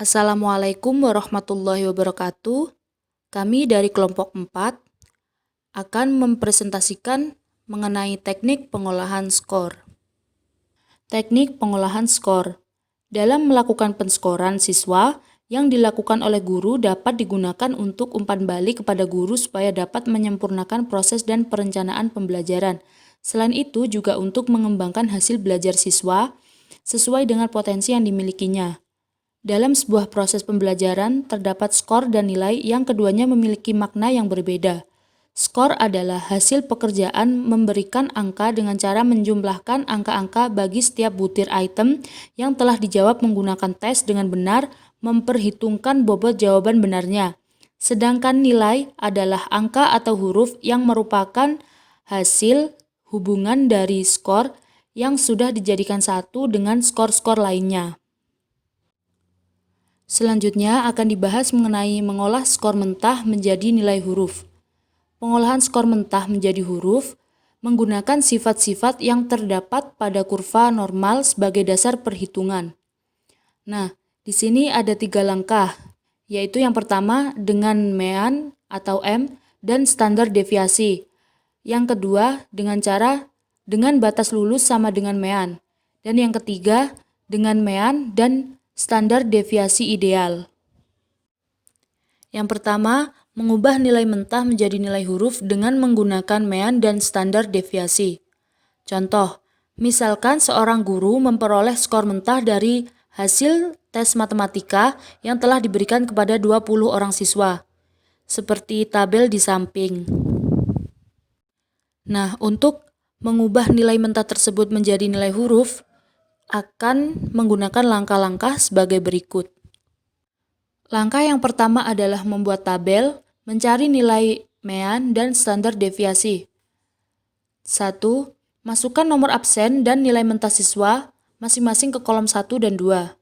Assalamualaikum warahmatullahi wabarakatuh. Kami dari kelompok 4 akan mempresentasikan mengenai teknik pengolahan skor. Teknik pengolahan skor. Dalam melakukan penskoran siswa, yang dilakukan oleh guru dapat digunakan untuk umpan balik kepada guru supaya dapat menyempurnakan proses dan perencanaan pembelajaran. Selain itu juga untuk mengembangkan hasil belajar siswa sesuai dengan potensi yang dimilikinya. Dalam sebuah proses pembelajaran, terdapat skor dan nilai yang keduanya memiliki makna yang berbeda. Skor adalah hasil pekerjaan memberikan angka dengan cara menjumlahkan angka-angka bagi setiap butir item yang telah dijawab menggunakan tes dengan benar, memperhitungkan bobot jawaban benarnya. Sedangkan nilai adalah angka atau huruf yang merupakan hasil hubungan dari skor yang sudah dijadikan satu dengan skor-skor lainnya. Selanjutnya akan dibahas mengenai mengolah skor mentah menjadi nilai huruf. Pengolahan skor mentah menjadi huruf menggunakan sifat-sifat yang terdapat pada kurva normal sebagai dasar perhitungan. Nah, di sini ada 3 langkah, yaitu yang pertama dengan mean atau M dan standar deviasi. Yang kedua dengan batas lulus sama dengan mean. Dan yang ketiga dengan mean dan standar deviasi ideal. Yang pertama, mengubah nilai mentah menjadi nilai huruf dengan menggunakan mean dan standar deviasi. Contoh, misalkan seorang guru memperoleh skor mentah dari hasil tes matematika yang telah diberikan kepada 20 orang siswa, seperti tabel di samping. Nah, untuk mengubah nilai mentah tersebut menjadi nilai huruf, akan menggunakan langkah-langkah sebagai berikut. Langkah yang pertama adalah membuat tabel, mencari nilai mean dan standar deviasi. 1. Masukkan nomor absen dan nilai mentah siswa masing-masing ke kolom 1 dan 2.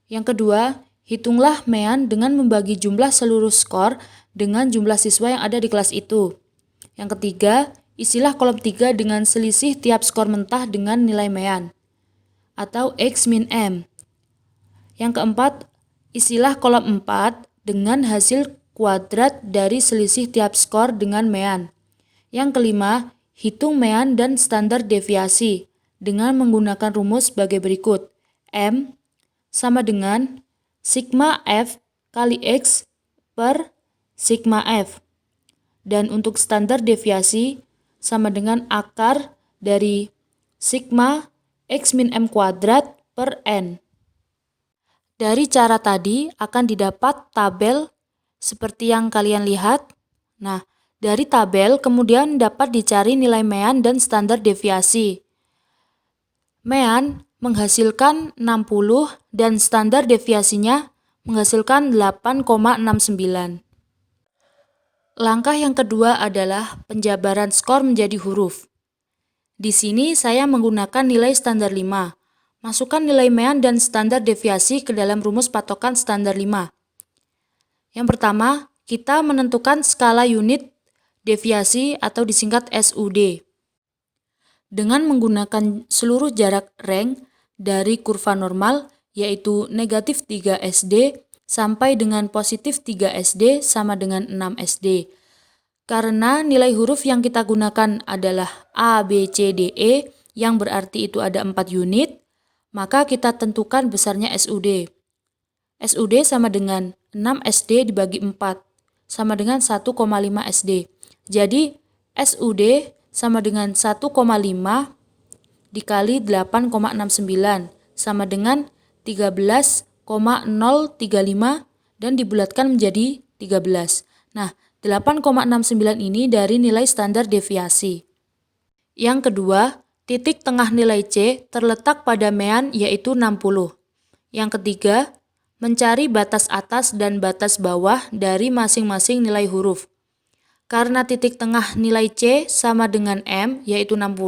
Yang kedua, hitunglah mean dengan membagi jumlah seluruh skor dengan jumlah siswa yang ada di kelas itu. Yang ketiga, isilah kolom 3 dengan selisih tiap skor mentah dengan nilai mean atau X min M. Yang keempat, isilah kolom 4 dengan hasil kuadrat dari selisih tiap skor dengan mean. Yang kelima, hitung mean dan standar deviasi dengan menggunakan rumus sebagai berikut. M sama dengan sigma F kali X per sigma F. Dan untuk standar deviasi sama dengan akar dari sigma X min M kuadrat per N. Dari cara tadi akan didapat tabel seperti yang kalian lihat. Nah, dari tabel kemudian dapat dicari nilai mean dan standar deviasi. Mean menghasilkan 60 dan standar deviasinya menghasilkan 8,69. Langkah yang kedua adalah penjabaran skor menjadi huruf. Di sini saya menggunakan nilai standar 5. Masukkan nilai mean dan standar deviasi ke dalam rumus patokan standar 5. Yang pertama, kita menentukan skala unit deviasi atau disingkat SUD. Dengan menggunakan seluruh jarak rank dari kurva normal, yaitu negatif 3 SD sampai dengan positif 3 SD sama dengan 6 SD. Karena nilai huruf yang kita gunakan adalah A, B, C, D, E, yang berarti itu ada 4 unit, maka kita tentukan besarnya SUD. SUD sama dengan 6 SD dibagi 4, sama dengan 1,5 SD. Jadi, SUD sama dengan 1,5 dikali 8,69, sama dengan 13,035 dan dibulatkan menjadi 13. Nah, 8,69 ini dari nilai standar deviasi. Yang kedua, titik tengah nilai C terletak pada mean yaitu 60. Yang ketiga, mencari batas atas dan batas bawah dari masing-masing nilai huruf. Karena titik tengah nilai C sama dengan M yaitu 60,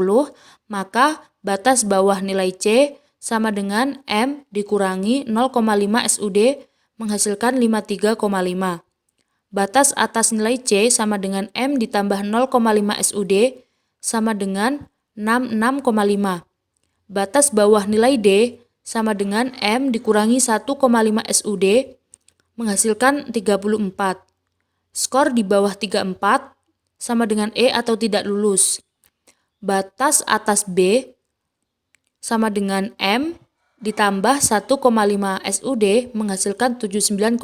maka batas bawah nilai C sama dengan M dikurangi 0,5 SUD menghasilkan 53,5. Batas atas nilai C sama dengan M ditambah 0,5 SUD sama dengan 66,5. Batas bawah nilai D sama dengan M dikurangi 1,5 SUD menghasilkan 34. Skor di bawah 34 sama dengan E atau tidak lulus. Batas atas B sama dengan M ditambah 1,5 SUD menghasilkan 79,5.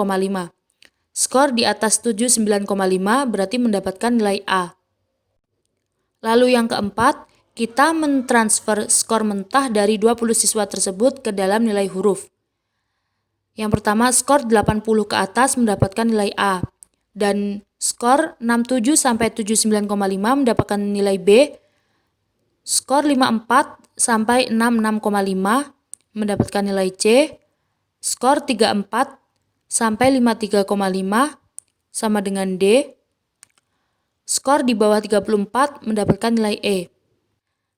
Skor di atas 79,5 berarti mendapatkan nilai A. Lalu yang keempat, kita mentransfer skor mentah dari 20 siswa tersebut ke dalam nilai huruf. Yang pertama, skor 80 ke atas mendapatkan nilai A. Dan skor 67 sampai 79,5 mendapatkan nilai B. Skor 54 sampai 66,5 mendapatkan nilai C. Skor 34 sampai 53,5 sama dengan D. Skor di bawah 34 mendapatkan nilai E.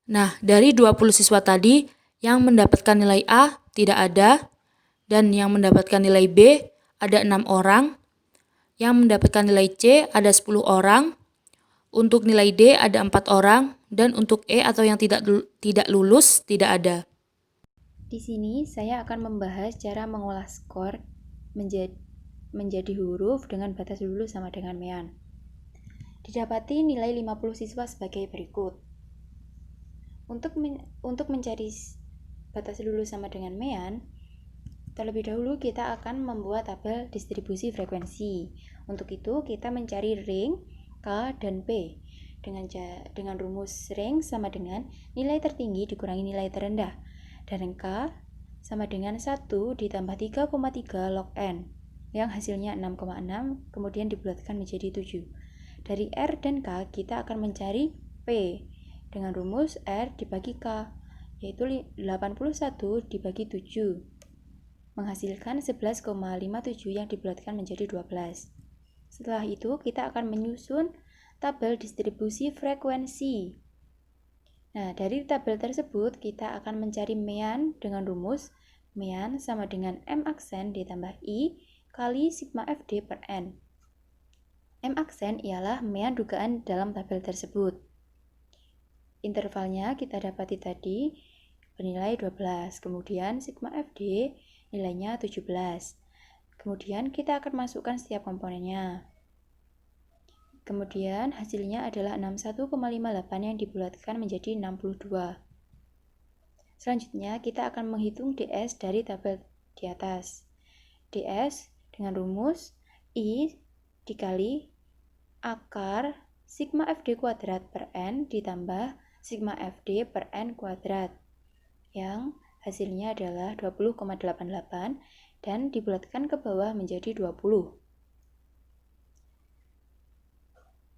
Nah, dari 20 siswa tadi, yang mendapatkan nilai A tidak ada, dan yang mendapatkan nilai B ada 6 orang, yang mendapatkan nilai C ada 10 orang, untuk nilai D ada 4 orang, dan untuk E atau yang tidak lulus tidak ada. Di sini saya akan membahas cara mengolah skor menjadi huruf dengan batas lulus sama dengan mean. Didapati nilai 50 siswa sebagai berikut. Untuk mencari batas lulus sama dengan mean, terlebih dahulu kita akan membuat tabel distribusi frekuensi. Untuk itu kita mencari ring K dan P dengan rumus ring sama dengan nilai tertinggi dikurangi nilai terendah, dan K sama dengan 1 ditambah 3,3 log N yang hasilnya 6,6 kemudian dibulatkan menjadi 7. Dari R dan K kita akan mencari P dengan rumus R dibagi K, yaitu 81 dibagi 7 menghasilkan 11,57 yang dibulatkan menjadi 12. Setelah itu kita akan menyusun tabel distribusi frekuensi. Nah, dari tabel tersebut kita akan mencari mean dengan rumus mean sama dengan M aksen ditambah I kali sigma FD per N. M aksen ialah mean dugaan dalam tabel tersebut. Intervalnya kita dapati tadi bernilai 12, kemudian sigma FD nilainya 17. Kemudian kita akan masukkan setiap komponennya. Kemudian hasilnya adalah 61,58 yang dibulatkan menjadi 62. Selanjutnya kita akan menghitung DS dari tabel di atas. DS dengan rumus I dikali akar sigma FD kuadrat per N ditambah sigma FD per N kuadrat yang hasilnya adalah 20,88 dan dibulatkan ke bawah menjadi 20.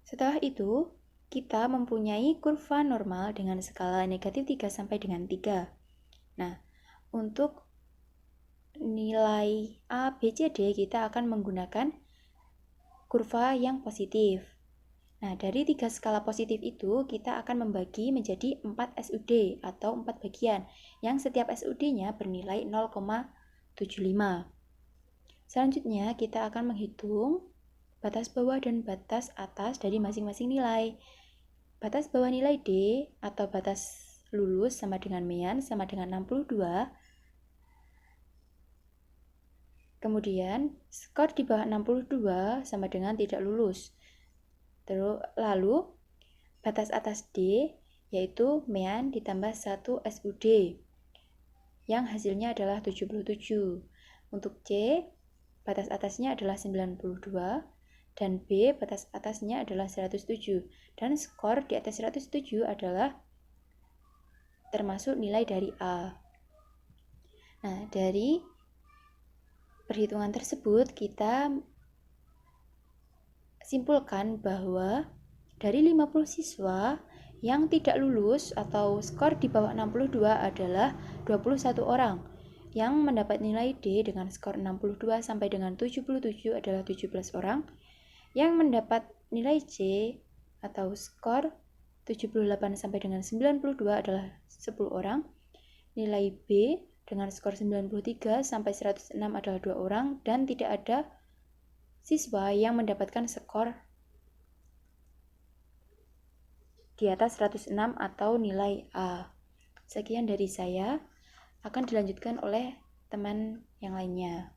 Setelah itu, kita mempunyai kurva normal dengan skala negatif 3 sampai dengan 3. Nah, untuk nilai A, B, C, D kita akan menggunakan kurva yang positif. Nah, dari 3 skala positif itu, kita akan membagi menjadi 4 SUD atau 4 bagian, yang setiap SUD-nya bernilai 0,75. Selanjutnya, kita akan menghitung batas bawah dan batas atas dari masing-masing nilai. Batas bawah nilai D atau batas lulus sama dengan mean sama dengan 62. Kemudian, skor di bawah 62 sama dengan tidak lulus. Lalu, batas atas D yaitu mean ditambah 1 SUD yang hasilnya adalah 77. Untuk C, batas atasnya adalah 92 dan B, batas atasnya adalah 107 dan skor di atas 107 adalah termasuk nilai dari A. Nah, dari perhitungan tersebut kita simpulkan bahwa dari 50 siswa yang tidak lulus atau skor di bawah 62 adalah 21 orang. Yang mendapat nilai D dengan skor 62 sampai dengan 77 adalah 17 orang. Yang mendapat nilai C atau skor 78 sampai dengan 92 adalah 10 orang. Nilai B dengan skor 93 sampai 106 adalah 2 orang dan tidak ada siswa yang mendapatkan skor di atas 106 atau nilai A. Sekian dari saya. akan dilanjutkan oleh teman yang lainnya.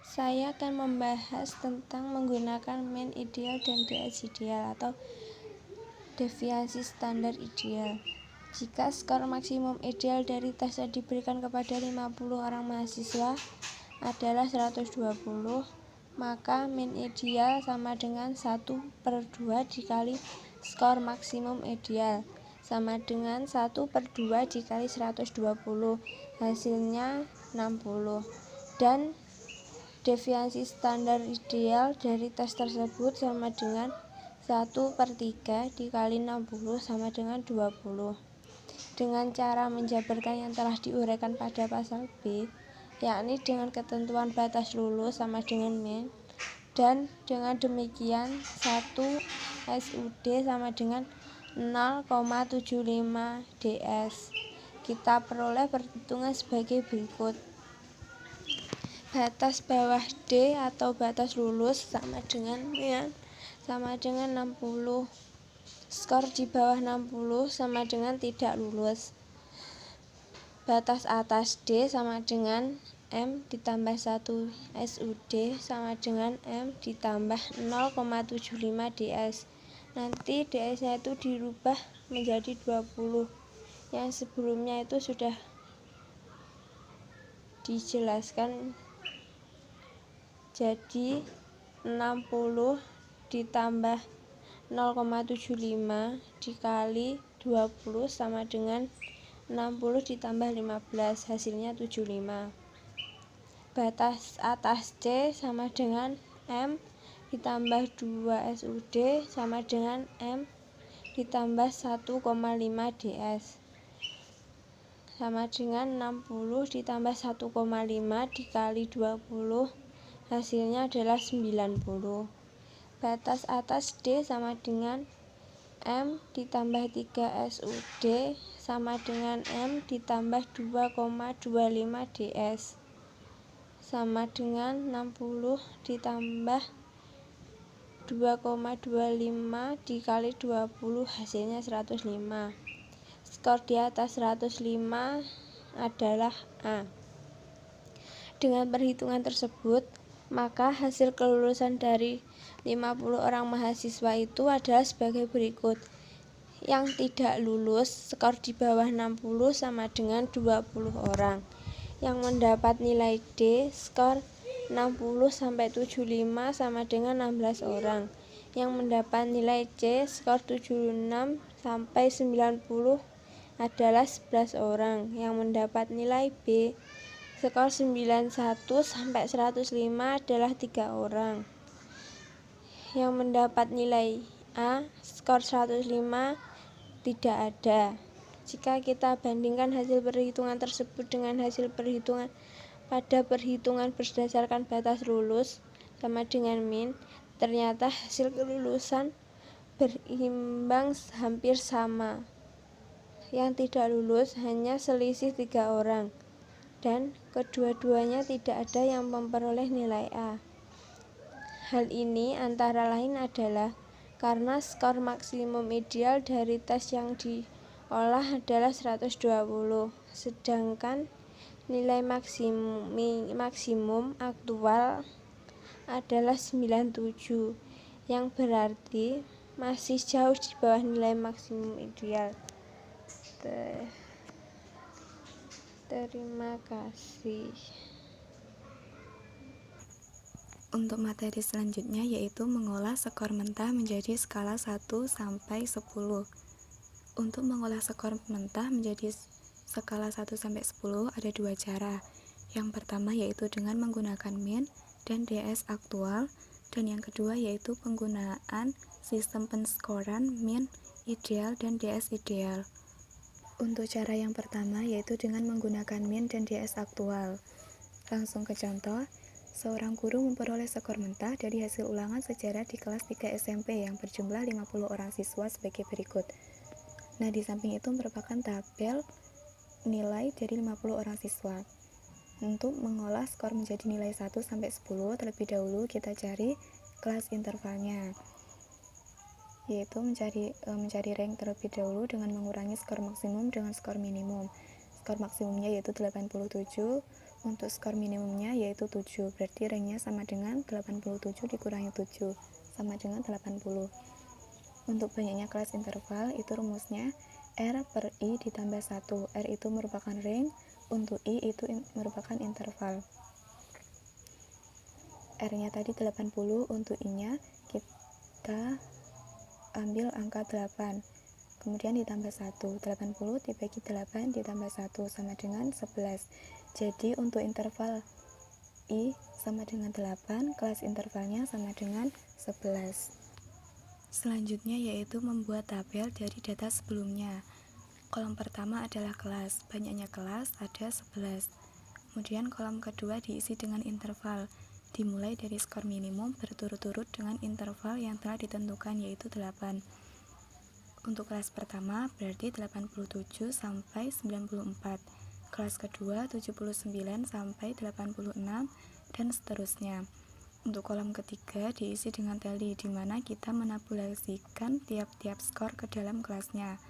Saya akan membahas tentang menggunakan mean ideal dan DS ideal atau deviasi standar ideal. Jika skor maksimum ideal dari tes yang diberikan kepada 50 orang mahasiswa adalah 120, maka mean ideal sama dengan 1/2 dikali skor maksimum ideal, sama dengan 1/2 dikali 120, hasilnya 60. Dan deviasi standar ideal dari tes tersebut sama dengan 1/3 dikali 60 sama dengan 20. Dengan cara menjabarkan yang telah diuraikan pada pasal B, yakni dengan ketentuan batas lulus sama dengan mean, dan dengan demikian 1 SUD sama dengan 0,75 DS. Kita peroleh perhitungan sebagai berikut. Batas bawah D atau batas lulus sama dengan mean sama dengan 60. Skor di bawah 60 sama dengan tidak lulus. Batas atas D sama dengan M ditambah 1 SUD sama dengan M ditambah 0,75 DS. Nanti DS-nya itu dirubah menjadi 20. Yang sebelumnya itu sudah dijelaskan. Jadi 60 ditambah 0,75 dikali 20 sama dengan 60 ditambah 15, hasilnya 75. Batas atas C sama dengan M ditambah 2 SUD sama dengan M ditambah 1,5 DS, sama dengan 60 ditambah 1,5 dikali 20, hasilnya adalah 90. Batas atas D sama dengan M ditambah 3 SUD sama dengan M ditambah 2,25 DS, sama dengan 60 ditambah 2,25 dikali 20, hasilnya 105. Skor di atas 105 adalah A. Dengan perhitungan tersebut, maka hasil kelulusan dari 50 orang mahasiswa itu adalah sebagai berikut. Yang tidak lulus, skor di bawah 60 sama dengan 20 orang. Yang mendapat nilai D, skor 60-75 sama dengan 16 orang. Yang mendapat nilai C, skor 76-90 adalah 11 orang. Yang mendapat nilai B, skor 91-105 adalah 3 orang. Yang mendapat nilai A, skor 105 tidak ada. Jika kita bandingkan hasil perhitungan tersebut dengan hasil perhitungan pada perhitungan berdasarkan batas lulus sama dengan mean, ternyata hasil kelulusan berimbang hampir sama. Yang tidak lulus hanya selisih 3 orang, dan kedua-duanya tidak ada yang memperoleh nilai A. Hal ini antara lain adalah karena skor maksimum ideal dari tes yang diolah adalah 120, sedangkan nilai maksimum aktual adalah 97, yang berarti masih jauh di bawah nilai maksimum ideal. Terima kasih. Untuk materi selanjutnya yaitu mengolah skor mentah menjadi skala 1 sampai 10. Untuk mengolah skor mentah menjadi skala 1 sampai 10 ada 2 cara. Yang pertama yaitu dengan menggunakan mean dan DS aktual, dan yang kedua yaitu penggunaan sistem penskoran mean ideal dan DS ideal. Untuk cara yang pertama yaitu dengan menggunakan mean dan DS aktual. Langsung ke contoh. Seorang guru memperoleh skor mentah dari hasil ulangan sejarah di kelas 3 SMP yang berjumlah 50 orang siswa sebagai berikut. Nah, di samping itu merupakan tabel nilai dari 50 orang siswa. Untuk mengolah skor menjadi nilai 1 sampai 10, terlebih dahulu kita cari kelas intervalnya, yaitu mencari rank terlebih dahulu dengan mengurangi skor maksimum dengan skor minimum. skor maksimumnya yaitu 87, untuk skor minimumnya yaitu 7. Berarti ranknya sama dengan 87 dikurangi 7 sama dengan 80. Untuk banyaknya kelas interval itu rumusnya R per I ditambah 1. R itu merupakan rank, untuk I itu merupakan interval. R-nya tadi 80, untuk I-nya kita ambil angka 8. Kemudian ditambah 1. 80 dibagi 8 ditambah 1 sama dengan 11. Jadi untuk interval I sama dengan 8, kelas intervalnya sama dengan 11. Selanjutnya yaitu membuat tabel dari data sebelumnya. Kolom pertama adalah kelas, banyaknya kelas ada 11. Kemudian kolom kedua diisi dengan interval, dimulai dari skor minimum berturut-turut dengan interval yang telah ditentukan yaitu 8. Untuk kelas pertama berarti 87 sampai 94, kelas kedua 79 sampai 86, dan seterusnya. Untuk kolom ketiga diisi dengan tally, di mana kita menabulasikan tiap-tiap skor ke dalam kelasnya.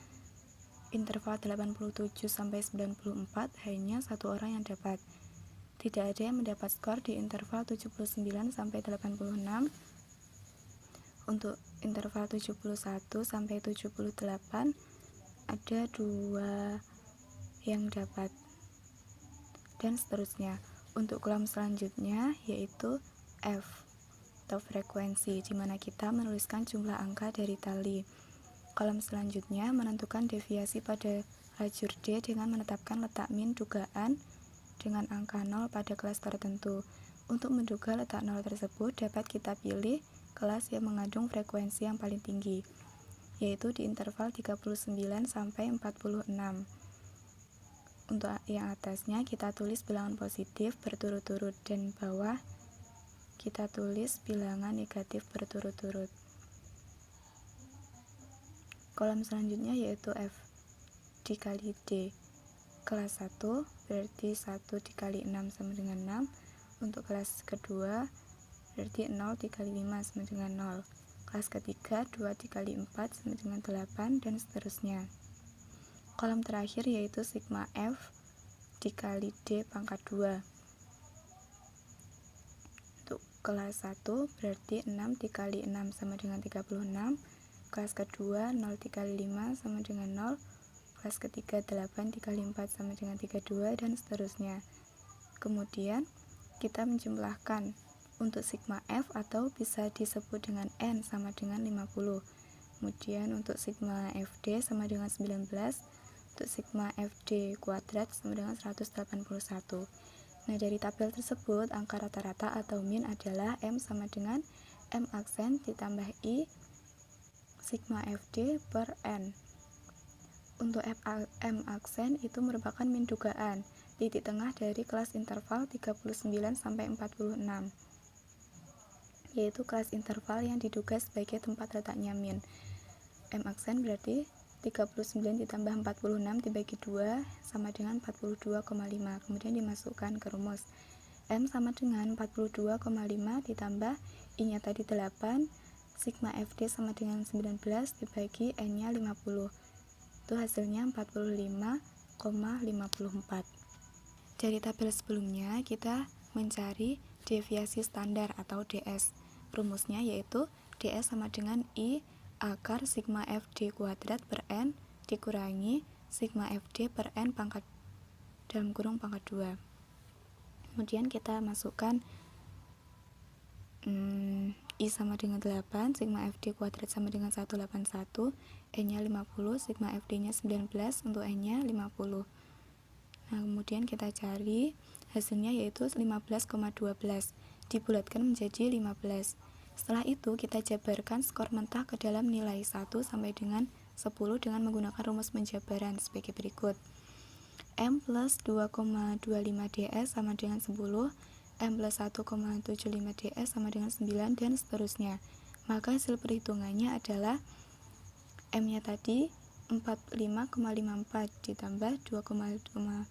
Interval 87 sampai 94 hanya satu orang yang dapat. Tidak ada yang mendapat skor di interval 79 sampai 86. Untuk interval 71 sampai 78 ada 2 yang dapat, dan seterusnya. Untuk kolom selanjutnya yaitu F atau frekuensi, di mana kita menuliskan jumlah angka dari tali. Kolom selanjutnya menentukan deviasi pada lajur D dengan menetapkan letak min dugaan dengan angka 0 pada kelas tertentu. Untuk menduga letak 0 tersebut dapat kita pilih kelas yang mengandung frekuensi yang paling tinggi, yaitu di interval 39 sampai 46. Untuk yang atasnya kita tulis bilangan positif berturut-turut, dan bawah kita tulis bilangan negatif berturut-turut. Kolom selanjutnya yaitu F dikali D. Kelas 1 berarti 1 dikali 6 sama dengan 6. Untuk kelas kedua berarti 0 dikali 5 sama dengan 0. Kelas ketiga 2 dikali 4 sama dengan 8, dan seterusnya. Kolom terakhir yaitu sigma F dikali D pangkat 2. Untuk kelas 1 berarti 6 dikali 6 sama dengan 36. Kelas kedua 0 dikali 5 sama dengan 0. Kelas ketiga 8 dikali 4 sama dengan 32, dan seterusnya. Kemudian kita menjumlahkan untuk sigma F, atau bisa disebut dengan N, sama dengan 50. Kemudian untuk sigma FD sama dengan 19. Untuk sigma FD kuadrat sama dengan 181. Nah, dari tabel tersebut angka rata-rata atau min adalah M sama dengan M aksen ditambah I sigma FD per N. Untuk M aksen itu merupakan min dugaan, titik tengah dari kelas interval 39 sampai 46, yaitu kelas interval yang diduga sebagai tempat letaknya min. M aksen berarti 39 ditambah 46 dibagi 2 sama dengan 42,5. Kemudian dimasukkan ke rumus. M sama dengan 42,5 ditambah I-nya tadi 8, sigma FD sama dengan 19 dibagi N-nya 50. Itu hasilnya 45,54. Dari tabel sebelumnya kita mencari deviasi standar atau DS. Rumusnya yaitu DS sama dengan I akar sigma FD kuadrat per N dikurangi sigma FD per N pangkat dalam kurung pangkat 2. Kemudian kita masukkan I sama dengan 8, sigma FD kuadrat sama dengan 181, N-nya 50, sigma FD-nya 19, untuk N-nya 50. Nah, kemudian kita cari hasilnya yaitu 15,12, dibulatkan menjadi 15. Setelah itu kita jabarkan skor mentah ke dalam nilai 1 sampai dengan 10 dengan menggunakan rumus penjabaran sebagai berikut. M plus 2,25 DS sama dengan 10, M plus 1,75 DS sama dengan 9, dan seterusnya. Maka hasil perhitungannya adalah M-nya tadi 45,54 ditambah 2,25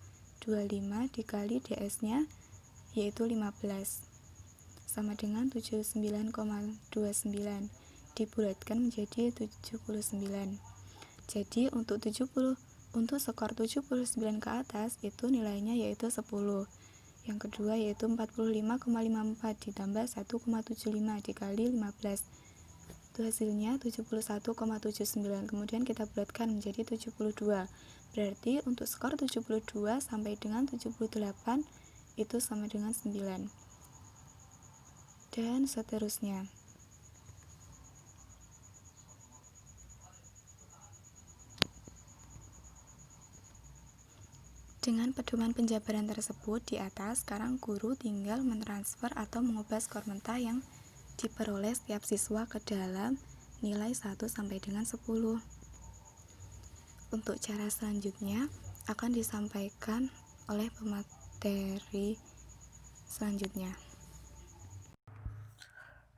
dikali DS-nya yaitu 15 sama dengan 79,29 dibulatkan menjadi 79. Jadi untuk 79 Untuk skor 79 ke atas itu nilainya yaitu 10. Yang kedua yaitu 45,54 ditambah 1,75 dikali 15. Itu hasilnya 71,79. Kemudian kita bulatkan menjadi 72. Berarti untuk skor 72 sampai dengan 78 itu sama dengan 9. Dan seterusnya. Dengan pedoman penjabaran tersebut di atas, sekarang guru tinggal mentransfer atau mengubah skor mentah yang diperoleh setiap siswa ke dalam nilai 1 sampai dengan 10. Untuk cara selanjutnya akan disampaikan oleh pemateri selanjutnya.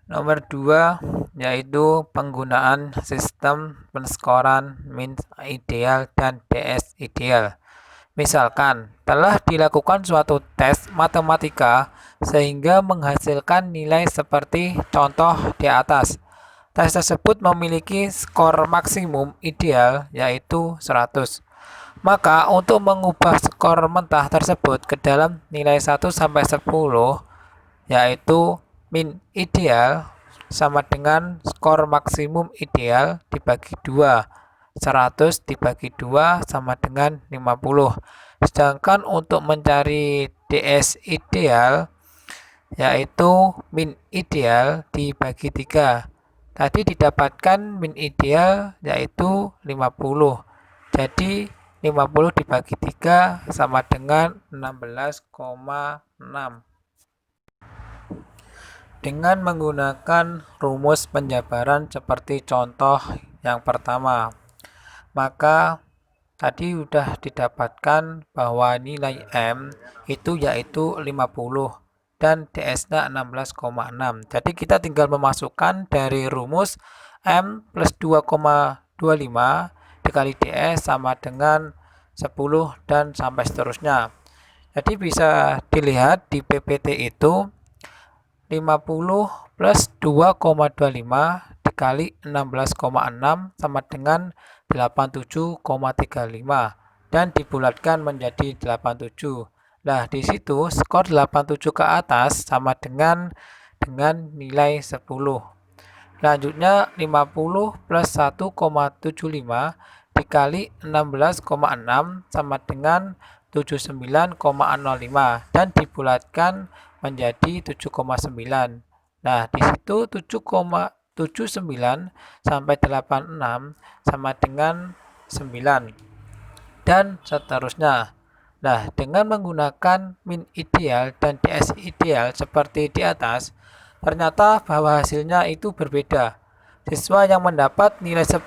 Nomor 2 yaitu penggunaan sistem penskoran min ideal dan DS ideal. Misalkan, telah dilakukan suatu tes matematika sehingga menghasilkan nilai seperti contoh di atas. Tes tersebut memiliki skor maksimum ideal yaitu 100. Maka untuk mengubah skor mentah tersebut ke dalam nilai 1 sampai 10 yaitu min ideal sama dengan skor maksimum ideal dibagi 2. 100 dibagi 2 sama dengan 50. Sedangkan untuk mencari DS ideal yaitu min ideal dibagi 3. Tadi didapatkan min ideal yaitu 50. Jadi 50 dibagi 3 sama dengan 16,6. Dengan menggunakan rumus penjabaran seperti contoh yang pertama, maka tadi sudah didapatkan bahwa nilai M itu yaitu 50 dan DS-nya 16,6. Jadi kita tinggal memasukkan dari rumus M plus 2,25 dikali DS sama dengan 10 dan sampai seterusnya. Jadi bisa dilihat di PPT itu 50 plus 2,25 dikali 16,6 sama dengan 87,35 dan dibulatkan menjadi 87. Nah, di situ skor 87 ke atas sama dengan nilai 10. Selanjutnya 50 plus 1,75 dikali 16,6 sama dengan 79,05 dan dibulatkan menjadi 7,9. Nah, di situ 7,79 sampai 86 sama dengan 9 dan seterusnya. Nah, dengan menggunakan min ideal dan DS ideal seperti di atas, ternyata bahwa hasilnya itu berbeda. Siswa yang mendapat nilai 10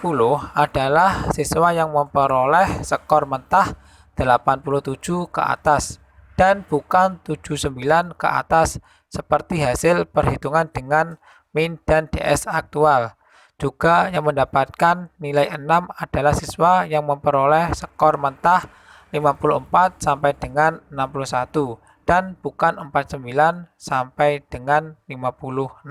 adalah siswa yang memperoleh skor mentah 87 ke atas dan bukan 79 ke atas seperti hasil perhitungan dengan min dan DS aktual. Juga yang mendapatkan nilai 6 adalah siswa yang memperoleh skor mentah 54 sampai dengan 61 dan bukan 49 sampai dengan 56.